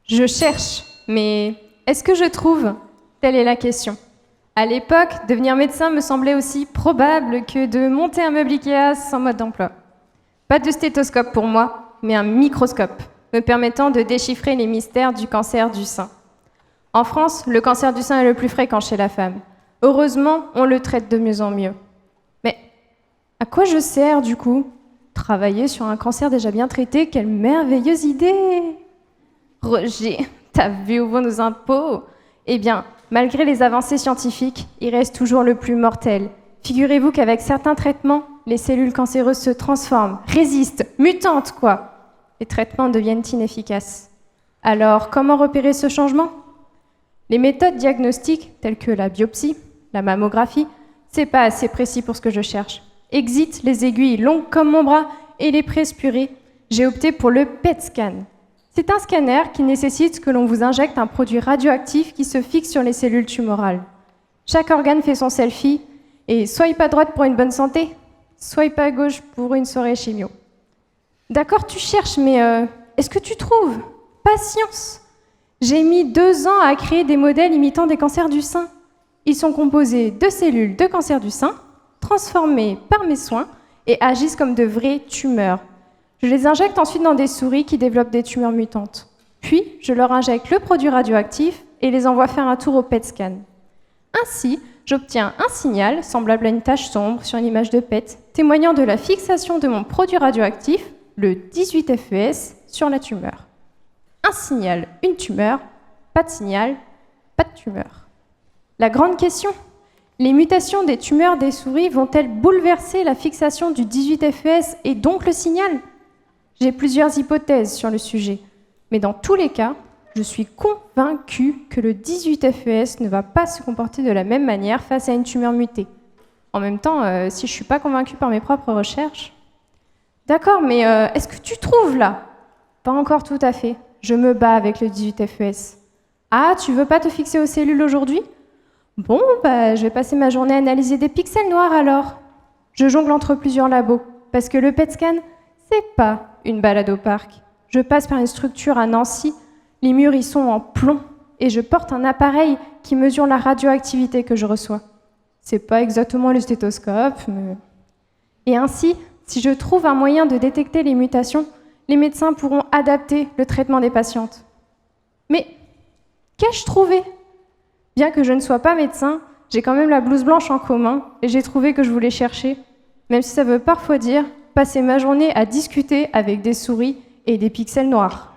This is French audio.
Je cherche, mais est-ce que je trouve? Telle est la question. À l'époque, devenir médecin me semblait aussi probable que de monter un meuble Ikea sans mode d'emploi. Pas de stéthoscope pour moi, mais un microscope, me permettant de déchiffrer les mystères du cancer du sein. En France, le cancer du sein est le plus fréquent chez la femme. Heureusement, on le traite de mieux en mieux. Mais à quoi je sers, du coup? Travailler sur un cancer déjà bien traité, quelle merveilleuse idée! Roger, t'as vu où vont nos impôts? Eh bien, malgré les avancées scientifiques, il reste toujours le plus mortel. Figurez-vous qu'avec certains traitements, les cellules cancéreuses se transforment, résistent, mutantes quoi. Les traitements deviennent inefficaces. Alors, comment repérer ce changement? Les méthodes diagnostiques, telles que la biopsie, la mammographie, c'est pas assez précis pour ce que je cherche. Exit les aiguilles longues comme mon bras et les presses purées. J'ai opté pour le PET scan. C'est un scanner qui nécessite que l'on vous injecte un produit radioactif qui se fixe sur les cellules tumorales. Chaque organe fait son selfie et swipe à droite pour une bonne santé, swipe à gauche pour une soirée chimio. D'accord, tu cherches, mais est-ce que tu trouves? Patience! J'ai mis 2 ans à créer des modèles imitant des cancers du sein. Ils sont composés de cellules de cancer du sein, transformées par mes soins et agissent comme de vraies tumeurs. Je les injecte ensuite dans des souris qui développent des tumeurs mutantes. Puis, je leur injecte le produit radioactif et les envoie faire un tour au PET scan. Ainsi, j'obtiens un signal, semblable à une tache sombre sur une image de PET, témoignant de la fixation de mon produit radioactif, le 18FES, sur la tumeur. Un signal, une tumeur, pas de signal, pas de tumeur. La grande question, les mutations des tumeurs des souris vont-elles bouleverser la fixation du 18FES et donc le signal? J'ai plusieurs hypothèses sur le sujet, mais dans tous les cas, je suis convaincue que le 18FES ne va pas se comporter de la même manière face à une tumeur mutée. En même temps, si je ne suis pas convaincue par mes propres recherches... D'accord, mais est-ce que tu trouves là? Pas encore tout à fait. Je me bats avec le 18FES. Ah, tu veux pas te fixer aux cellules aujourd'hui? Bon, je vais passer ma journée à analyser des pixels noirs alors. Je jongle entre plusieurs labos, parce que le PET scan, c'est pas une balade au parc. Je passe par une structure à Nancy, les murs y sont en plomb, et je porte un appareil qui mesure la radioactivité que je reçois. C'est pas exactement le stéthoscope, mais... Et ainsi, si je trouve un moyen de détecter les mutations, les médecins pourront adapter le traitement des patientes. Mais qu'ai-je trouvé? Bien que je ne sois pas médecin, j'ai quand même la blouse blanche en commun, et j'ai trouvé que je voulais chercher, même si ça veut parfois dire passer ma journée à discuter avec des souris et des pixels noirs.